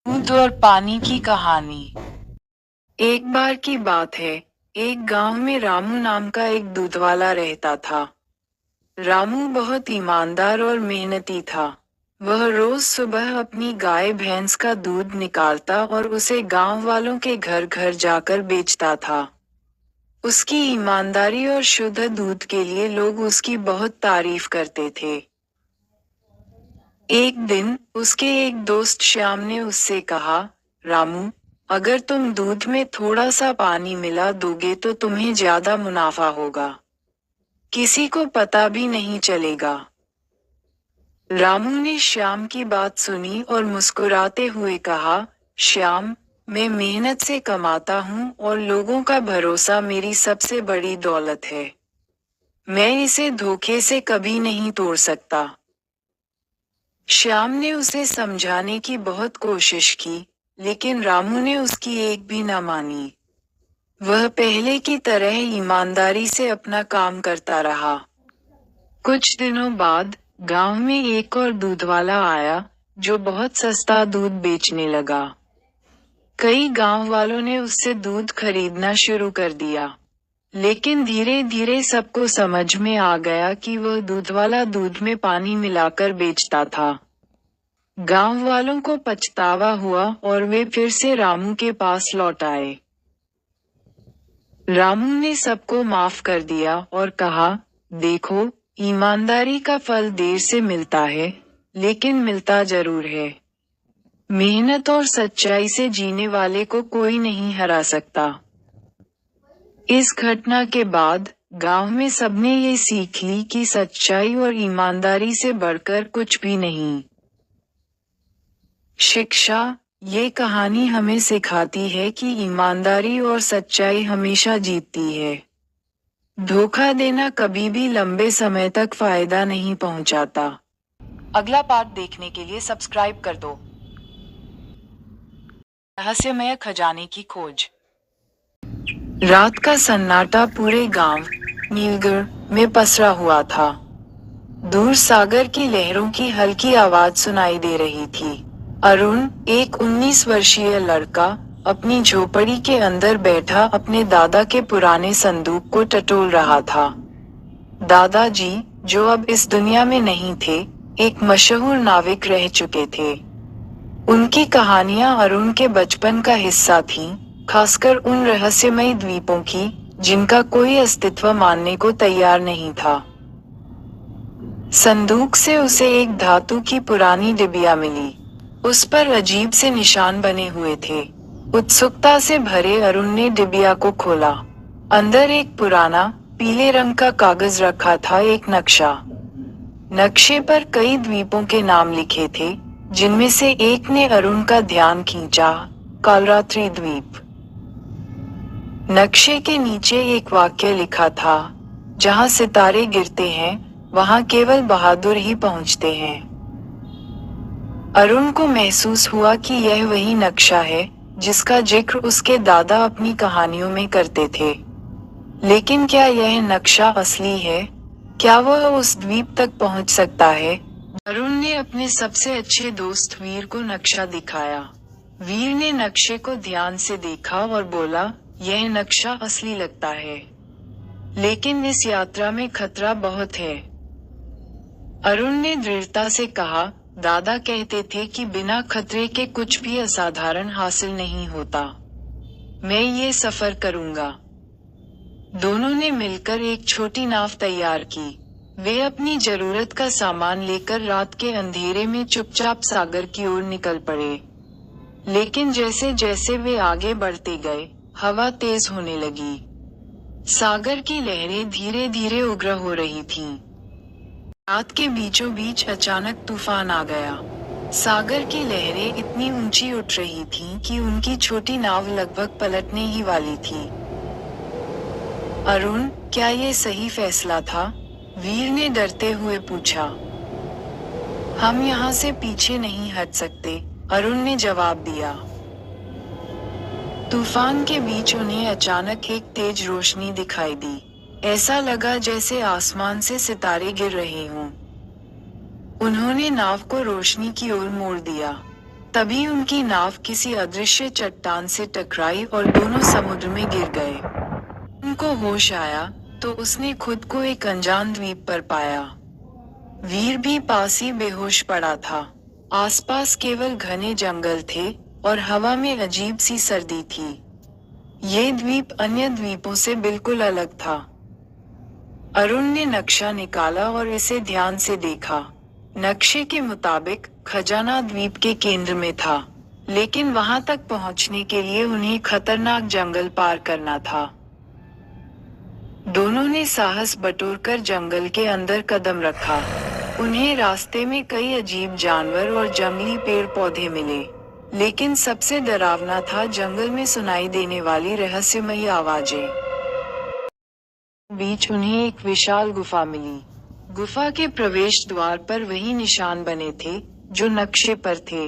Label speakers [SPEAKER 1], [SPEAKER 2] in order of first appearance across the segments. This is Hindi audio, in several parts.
[SPEAKER 1] दूध और पानी की कहानी।
[SPEAKER 2] एक बार की बात है। एक गांव में रामू नाम का एक दूधवाला रहता था। रामू बहुत ईमानदार और मेहनती था। वह रोज सुबह अपनी गाय भैंस का दूध निकालता और उसे गांव वालों के घर घर जाकर बेचता था। उसकी ईमानदारी और शुद्ध दूध के लिए लोग उसकी बहुत तारीफ करते थे। एक दिन उसके एक दोस्त श्याम ने उससे कहा, रामू, अगर तुम दूध में थोड़ा सा पानी मिला दोगे तो तुम्हें ज्यादा मुनाफा होगा। किसी को पता भी नहीं चलेगा। रामू ने श्याम की बात सुनी और मुस्कुराते हुए कहा, श्याम, मैं मेहनत से कमाता हूँ और लोगों का भरोसा मेरी सबसे बड़ी दौलत है। मैं इसे धोखे से कभी नहीं तोड़ सकता। श्याम ने उसे समझाने की बहुत कोशिश की, लेकिन रामू ने उसकी एक भी न मानी। वह पहले की तरह ईमानदारी से अपना काम करता रहा। कुछ दिनों बाद गांव में एक और दूधवाला आया, जो बहुत सस्ता दूध बेचने लगा। कई गांव वालों ने उससे दूध खरीदना शुरू कर दिया। लेकिन धीरे धीरे सबको समझ में आ गया कि वह दूधवाला दूध में पानी मिलाकर बेचता था। गांव वालों को पछतावा हुआ और वे फिर से रामू के पास लौट आए। रामू ने सबको माफ कर दिया और कहा, देखो, ईमानदारी का फल देर से मिलता है, लेकिन मिलता जरूर है। मेहनत और सच्चाई से जीने वाले को कोई नहीं हरा सकता। इस घटना के बाद गांव में सबने ये सीख ली कि सच्चाई और ईमानदारी से बढ़कर कुछ भी नहीं। शिक्षा। ये कहानी हमें सिखाती है कि ईमानदारी और सच्चाई हमेशा जीतती है। धोखा देना कभी भी लंबे समय तक फायदा नहीं पहुंचाता।
[SPEAKER 1] अगला पार्ट देखने के लिए सब्सक्राइब कर दो। रहस्यमय खजाने की खोज।
[SPEAKER 2] रात का सन्नाटा पूरे गांव नीलगिर में पसरा हुआ था। दूर सागर की लहरों की हल्की आवाज सुनाई दे रही थी। अरुण, एक 19 वर्षीय लड़का, अपनी झोपड़ी के अंदर बैठा अपने दादा के पुराने संदूक को टटोल रहा था। दादाजी, जो अब इस दुनिया में नहीं थे, एक मशहूर नाविक रह चुके थे। उनकी कहानियां अरुण के बचपन का हिस्सा थीं, खासकर उन रहस्यमयी द्वीपों की, जिनका कोई अस्तित्व मानने को तैयार नहीं था। संदूक से उसे एक धातु की पुरानी डिबिया मिली। उस पर अजीब से निशान बने हुए थे। उत्सुकता से भरे अरुण ने डिबिया को खोला। अंदर एक पुराना, पीले रंग का कागज रखा था, एक नक्शा। नक्शे पर कई द्वीपों के नाम लिखे थे, जिनमें से एक ने अरुण का ध्यान खींचा, कालरात्रि द्वीप। नक्शे के नीचे एक वाक्य लिखा था, जहां सितारे गिरते हैं, वहां केवल बहादुर ही पहुंचते हैं। अरुण को महसूस हुआ कि यह वही नक्शा है, जिसका जिक्र उसके दादा अपनी कहानियों में करते थे। लेकिन क्या यह नक्शा असली है? क्या वह उस द्वीप तक पहुंच सकता है? अरुण ने अपने सबसे अच्छे दोस्त वीर को नक्शा दिखाया। वीर ने नक्शे को ध्यान से देखा और बोला, यह नक्शा असली लगता है, लेकिन इस यात्रा में खतरा बहुत है। अरुण ने दृढ़ता से कहा, दादा कहते थे कि बिना खतरे के कुछ भी असाधारण हासिल नहीं होता। मैं ये सफर करूंगा। दोनों ने मिलकर एक छोटी नाव तैयार की। वे अपनी जरूरत का सामान लेकर रात के अंधेरे में चुपचाप सागर की ओर निकल पड़े। लेकिन जैसे जैसे वे आगे बढ़ते गए, हवा तेज होने लगी। सागर की लहरें धीरे धीरे उग्र हो रही थीं। रात के बीचों बीच अचानक तूफान आ गया। सागर की लहरें इतनी ऊंची उठ रही थीं कि उनकी छोटी नाव लगभग पलटने ही वाली थी। अरुण, क्या ये सही फैसला था? वीर ने डरते हुए पूछा। हम यहाँ से पीछे नहीं हट सकते, अरुण ने जवाब दिया। तूफान के बीच उन्हें अचानक एक तेज रोशनी दिखाई दी। ऐसा लगा जैसे आसमान से सितारे गिर रहे हों। उन्होंने नाव को रोशनी की ओर मोड़ दिया। तभी उनकी नाव किसी अदृश्य चट्टान से टकराई और दोनों समुद्र में गिर गए। उनको होश आया तो उसने खुद को एक अनजान द्वीप पर पाया। वीर भी पास ही बेहोश पड़ा था। आसपास केवल घने जंगल थे और हवा में अजीब सी सर्दी थी। ये द्वीप अन्य द्वीपों से बिल्कुल अलग था। अरुण ने नक्शा निकाला और इसे ध्यान से देखा। नक्शे के मुताबिक खजाना द्वीप के केंद्र में था, लेकिन वहां तक पहुंचने के लिए उन्हें खतरनाक जंगल पार करना था। दोनों ने साहस बटोरकर जंगल के अंदर कदम रखा। उन्हें रास्ते में कई अजीब जानवर और जंगली पेड़ पौधे मिले, लेकिन सबसे डरावना था जंगल में सुनाई देने वाली रहस्यमयी आवाजें। बीच उन्हें एक विशाल गुफा मिली। गुफा के प्रवेश द्वार पर वही निशान बने थे जो नक्शे पर थे।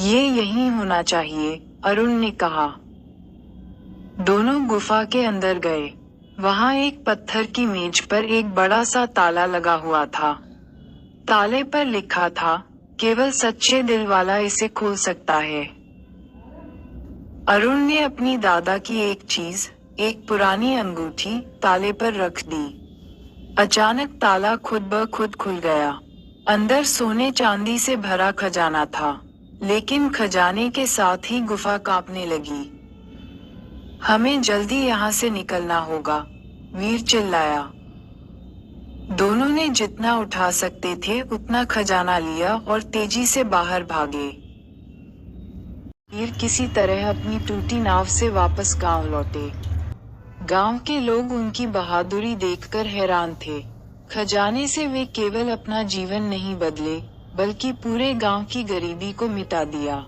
[SPEAKER 2] ये यहीं होना चाहिए, अरुण ने कहा। दोनों गुफा के अंदर गए। वहां एक पत्थर की मेज पर एक बड़ा सा ताला लगा हुआ था। ताले पर लिखा था, केवल सच्चे दिल वाला इसे खोल सकता है। अरुण ने अपनी दादा की एक चीज, एक पुरानी अंगूठी, ताले पर रख दी। अचानक ताला खुद ब खुद खुल गया। अंदर सोने चांदी से भरा खजाना था, लेकिन खजाने के साथ ही गुफा कांपने लगी। हमें जल्दी यहाँ से निकलना होगा, वीर चिल्लाया। दोनों ने जितना उठा सकते थे उतना खजाना लिया और तेजी से बाहर भागे। वीर किसी तरह अपनी टूटी नाव से वापस गांव लौटे। गांव के लोग उनकी बहादुरी देखकर हैरान थे। खजाने से वे केवल अपना जीवन नहीं बदले, बल्कि पूरे गांव की गरीबी को मिटा दिया।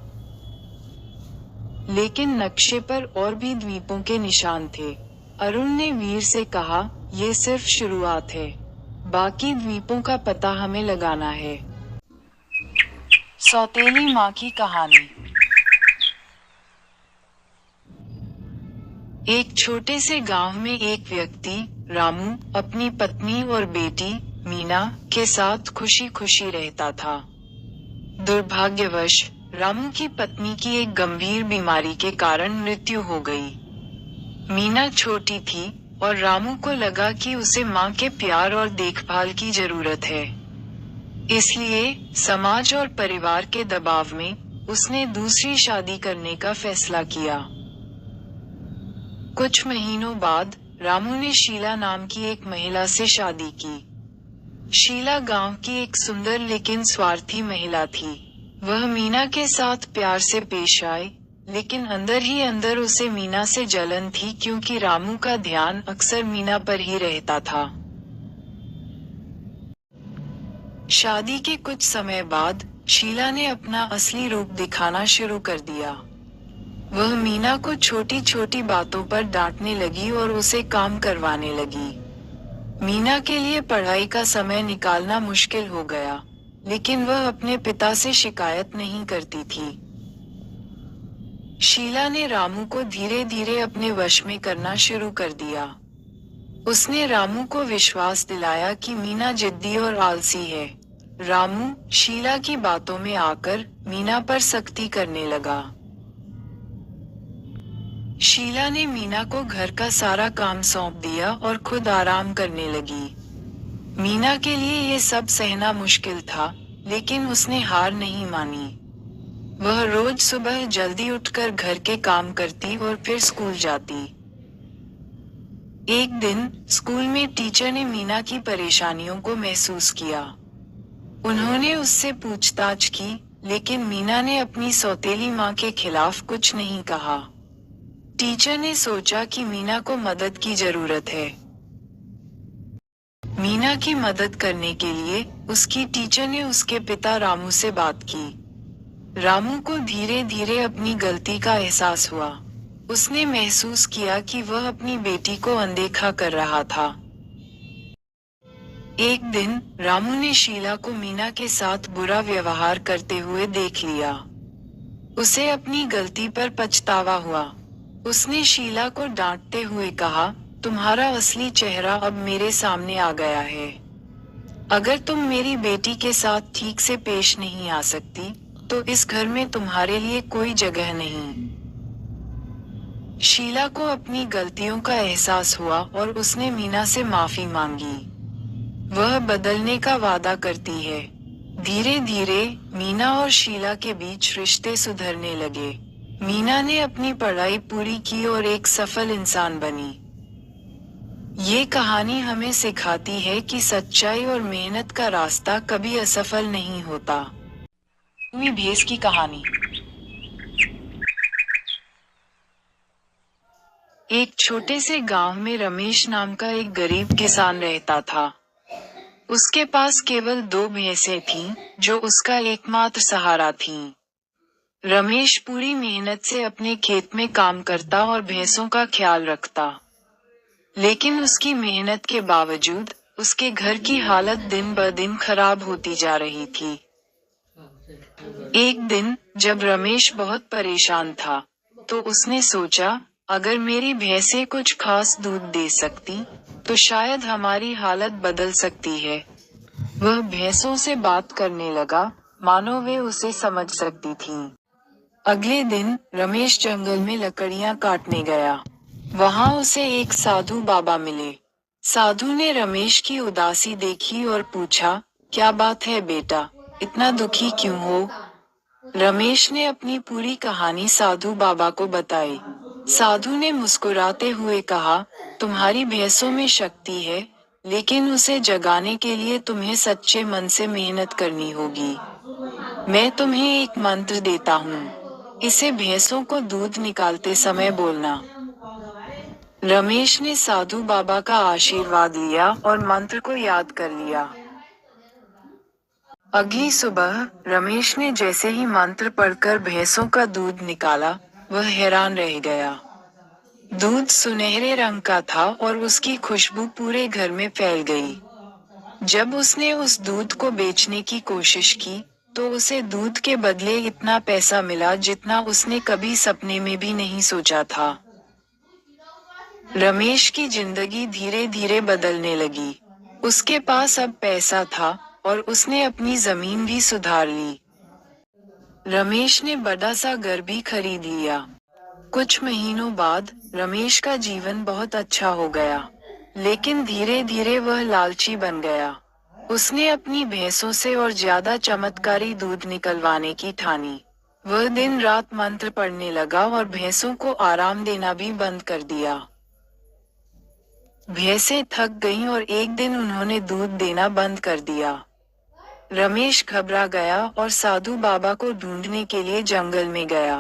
[SPEAKER 2] लेकिन नक्शे पर और भी द्वीपों के निशान थे। अरुण ने वीर से कहा, ये सिर्फ शुरुआत है, बाकी द्वीपों का पता हमें लगाना है। सौतेली माँ की कहानी। एक छोटे से गांव में एक व्यक्ति, रामू, अपनी पत्नी और बेटी, मीना, के साथ खुशी खुशी रहता था। दुर्भाग्यवश रामू की पत्नी की एक गंभीर बीमारी के कारण मृत्यु हो गई। मीना छोटी थी और रामू को लगा कि उसे माँ के प्यार और देखभाल की जरूरत है। इसलिए समाज और परिवार के दबाव में उसने दूसरी शादी करने का फैसला किया। कुछ महीनों बाद रामू ने शीला नाम की एक महिला से शादी की। शीला गांव की एक सुंदर लेकिन स्वार्थी महिला थी। वह मीना के साथ प्यार से पेश आई, लेकिन अंदर ही अंदर उसे मीना से जलन थी क्योंकि रामू का ध्यान अक्सर मीना पर ही रहता था। शादी के कुछ समय बाद शीला ने अपना असली रूप दिखाना शुरू कर दिया। वह मीना को छोटी छोटी बातों पर डांटने लगी और उसे काम करवाने लगी। मीना के लिए पढ़ाई का समय निकालना मुश्किल हो गया, लेकिन वह अपने पिता से शिकायत नहीं करती थी। शीला ने रामू को धीरे धीरे अपने वश में करना शुरू कर दिया। उसने रामू को विश्वास दिलाया कि मीना जिद्दी और आलसी है। रामू शीला की बातों में आकर मीना पर सख्ती करने लगा। शीला ने मीना को घर का सारा काम सौंप दिया और खुद आराम करने लगी। मीना के लिए ये सब सहना मुश्किल था, लेकिन उसने हार नहीं मानी। वह रोज सुबह जल्दी उठकर घर के काम करती और फिर स्कूल जाती। एक दिन स्कूल में टीचर ने मीना की परेशानियों को महसूस किया। उन्होंने उससे पूछताछ की, लेकिन मीना ने अपनी सौतेली माँ के खिलाफ कुछ नहीं कहा। टीचर ने सोचा कि मीना को मदद की जरूरत है। मीना की मदद करने के लिए उसकी टीचर ने उसके पिता रामू से बात की। रामू को धीरे धीरे अपनी गलती का एहसास हुआ। उसने महसूस किया कि वह अपनी बेटी को अनदेखा कर रहा था। एक दिन रामू ने शीला को मीना के साथ बुरा व्यवहार करते हुए देख लिया। उसे अपनी गलती पर पछतावा हुआ। उसने शीला को डांटते हुए कहा, तुम्हारा असली चेहरा अब मेरे सामने आ गया है। अगर तुम मेरी बेटी के साथ ठीक से पेश नहीं आ सकती, तो इस घर में तुम्हारे लिए कोई जगह नहीं। शीला को अपनी गलतियों का एहसास हुआ और उसने मीना से माफी मांगी। वह बदलने का वादा करती है। धीरे धीरे मीना और शीला के बीच रिश्ते सुधरने लगे। मीना ने अपनी पढ़ाई पूरी की और एक सफल इंसान बनी। ये कहानी हमें सिखाती है कि सच्चाई और मेहनत का रास्ता कभी असफल नहीं होता।
[SPEAKER 1] हुई भैंस की कहानी।
[SPEAKER 2] एक छोटे से गांव में रमेश नाम का एक गरीब किसान रहता था। उसके पास केवल 2 भैंसें थीं, जो उसका एकमात्र सहारा थीं। रमेश पूरी मेहनत से अपने खेत में काम करता और भैंसों का ख्याल रखता। लेकिन उसकी मेहनत के बावजूद उसके घर की हालत दिन ब दिन खराब होती जा रही थी। एक दिन जब रमेश बहुत परेशान था, तो उसने सोचा, अगर मेरी भैंसें कुछ खास दूध दे सकती, तो शायद हमारी हालत बदल सकती है। वह भैंसों से बात करने लगा, मानो वे उसे समझ सकती थीं। अगले दिन रमेश जंगल में लकड़ियां काटने गया। वहां उसे एक साधु बाबा मिले। साधु ने रमेश की उदासी देखी और पूछा, क्या बात है बेटा, इतना दुखी क्यों हो? रमेश ने अपनी पूरी कहानी साधु बाबा को बताई। साधु ने मुस्कुराते हुए कहा, तुम्हारी भैंसों में शक्ति है, लेकिन उसे जगाने के लिए तुम्हें सच्चे मन से मेहनत करनी होगी। मैं तुम्हें एक मंत्र देता हूँ। इसे भैंसों को दूध निकालते समय बोलना। रमेश ने साधु बाबा का आशीर्वाद लिया और मंत्र को याद कर लिया। अगली सुबह रमेश ने जैसे ही मंत्र पढ़कर भैंसों का दूध निकाला, वह हैरान रह गया। दूध सुनहरे रंग का था और उसकी खुशबू पूरे घर में फैल गई। जब उसने उस दूध को बेचने की कोशिश की, तो उसे दूध के बदले इतना पैसा मिला जितना उसने कभी सपने में भी नहीं सोचा था। रमेश की जिंदगी धीरे धीरे बदलने लगी। उसके पास अब पैसा था और उसने अपनी जमीन भी सुधार ली। रमेश ने बड़ा सा घर भी खरीद लिया। कुछ महीनों बाद रमेश का जीवन बहुत अच्छा हो गया, लेकिन धीरे धीरे वह लालची बन गया। उसने अपनी भैंसों से और ज्यादा चमत्कारी दूध निकलवाने की ठानी। वह दिन रात मंत्र पढ़ने लगा और भैंसों को आराम देना भी बंद कर दिया। भैंसें थक गईं और एक दिन उन्होंने दूध देना बंद कर दिया। रमेश घबरा गया और साधु बाबा को ढूंढने के लिए जंगल में गया।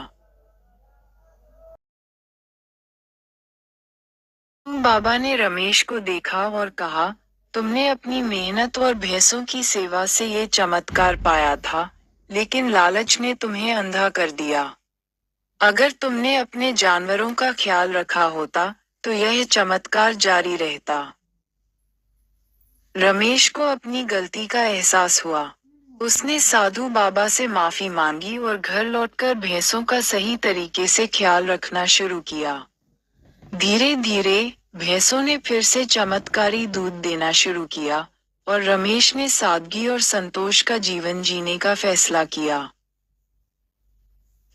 [SPEAKER 2] बाबा ने रमेश को देखा और कहा, तुमने अपनी मेहनत और भैंसों की सेवा से ये चमत्कार पाया था, लेकिन लालच ने तुम्हें अंधा कर दिया। अगर तुमने अपने जानवरों का ख्याल रखा होता, तो यह चमत्कार जारी रहता। रमेश को अपनी गलती का एहसास हुआ। उसने साधु बाबा से माफी मांगी और घर लौटकर भैंसों का सही तरीके से ख्याल रखना शुरू किया। धीरे धीरे भैंसों ने फिर से चमत्कारी दूध देना शुरू किया और रमेश ने सादगी और संतोष का जीवन जीने का फैसला किया।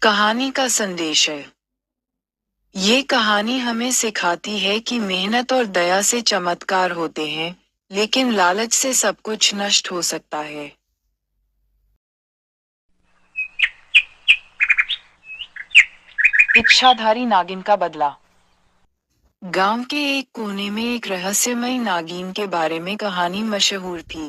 [SPEAKER 2] कहानी का संदेश है। ये कहानी हमें सिखाती है कि मेहनत और दया से चमत्कार होते हैं, लेकिन लालच से सब कुछ नष्ट हो सकता है।
[SPEAKER 1] इच्छाधारी नागिन का बदला।
[SPEAKER 2] गांव के एक कोने में एक रहस्यमयी नागिन के बारे में कहानी मशहूर थी।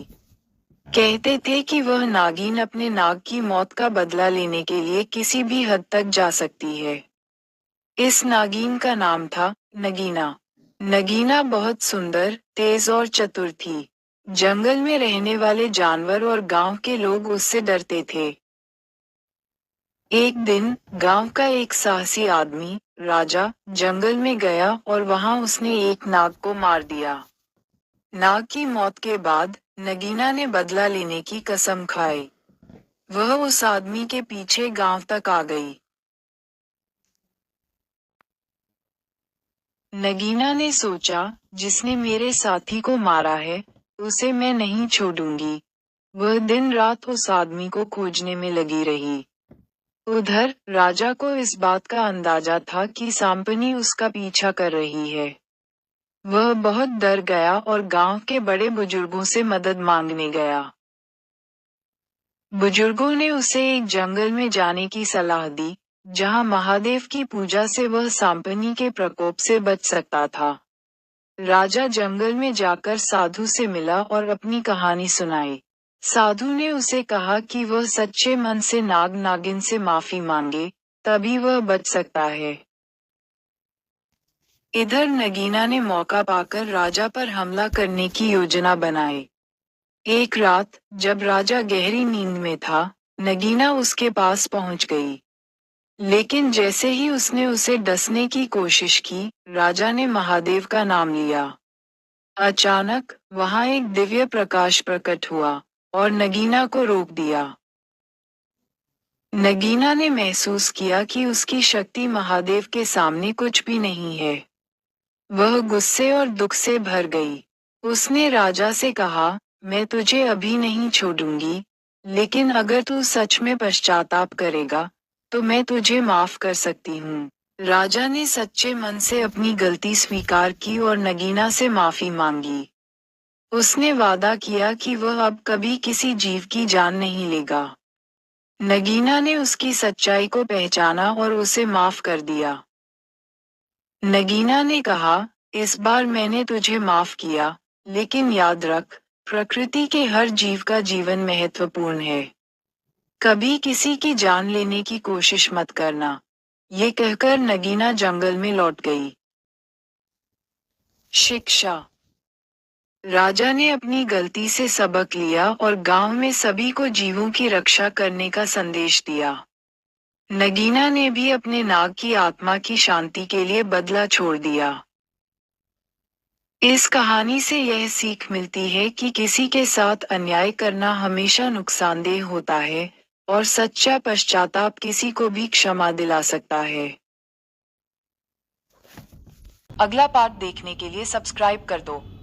[SPEAKER 2] कहते थे कि वह नागिन अपने नाग की मौत का बदला लेने के लिए किसी भी हद तक जा सकती है। इस नागिन का नाम था नगीना। नगीना बहुत सुंदर, तेज और चतुर थी। जंगल में रहने वाले जानवर और गांव के लोग उससे डरते थे। एक दिन गांव का एक साहसी आदमी, राजा, जंगल में गया और वहां उसने एक नाग को मार दिया। नाग की मौत के बाद नगीना ने बदला लेने की कसम खाई। वह उस आदमी के पीछे गांव तक आ गई। नगीना ने सोचा, जिसने मेरे साथी को मारा है, उसे मैं नहीं छोड़ूंगी। वह दिन रात उस आदमी को खोजने में लगी रही। उधर राजा को इस बात का अंदाजा था कि सांपनी उसका पीछा कर रही है। वह बहुत डर गया और गांव के बड़े बुजुर्गों से मदद मांगने गया। बुजुर्गों ने उसे एक जंगल में जाने की सलाह दी, जहां महादेव की पूजा से वह सांपनी के प्रकोप से बच सकता था। राजा जंगल में जाकर साधु से मिला और अपनी कहानी सुनाई। साधु ने उसे कहा कि वह सच्चे मन से नाग नागिन से माफी मांगे, तभी वह बच सकता है। इधर नगीना ने मौका पाकर राजा पर हमला करने की योजना बनाई। एक रात, जब राजा गहरी नींद में था, नगीना उसके पास पहुंच गई। लेकिन जैसे ही उसने उसे डसने की कोशिश की, राजा ने महादेव का नाम लिया। अचानक, वहां एक दिव्य प्रकाश प्रकट हुआ और नगीना को रोक दिया। नगीना ने महसूस किया कि उसकी शक्ति महादेव के सामने कुछ भी नहीं है। वह गुस्से और दुख से भर गई। उसने राजा से कहा, मैं तुझे अभी नहीं छोड़ूंगी, लेकिन अगर तू सच में पश्चाताप करेगा, तो मैं तुझे माफ कर सकती हूँ। राजा ने सच्चे मन से अपनी गलती स्वीकार की और नगीना से माफी मांगी। उसने वादा किया कि वह अब कभी किसी जीव की जान नहीं लेगा। नगीना ने उसकी सच्चाई को पहचाना और उसे माफ कर दिया। नगीना ने कहा, इस बार मैंने तुझे माफ किया, लेकिन याद रख, प्रकृति के हर जीव का जीवन महत्वपूर्ण है। कभी किसी की जान लेने की कोशिश मत करना। ये कहकर नगीना जंगल में लौट गई। शिक्षा। राजा ने अपनी गलती से सबक लिया और गांव में सभी को जीवों की रक्षा करने का संदेश दिया। नगीना ने भी अपने नाग की आत्मा की शांति के लिए बदला छोड़ दिया। इस कहानी से यह सीख मिलती है कि किसी के साथ अन्याय करना हमेशा नुकसानदेह होता है, और सच्चा पश्चाताप किसी को भी क्षमा दिला सकता है।
[SPEAKER 1] अगला पार्ट देखने के लिए सब्सक्राइब कर दो।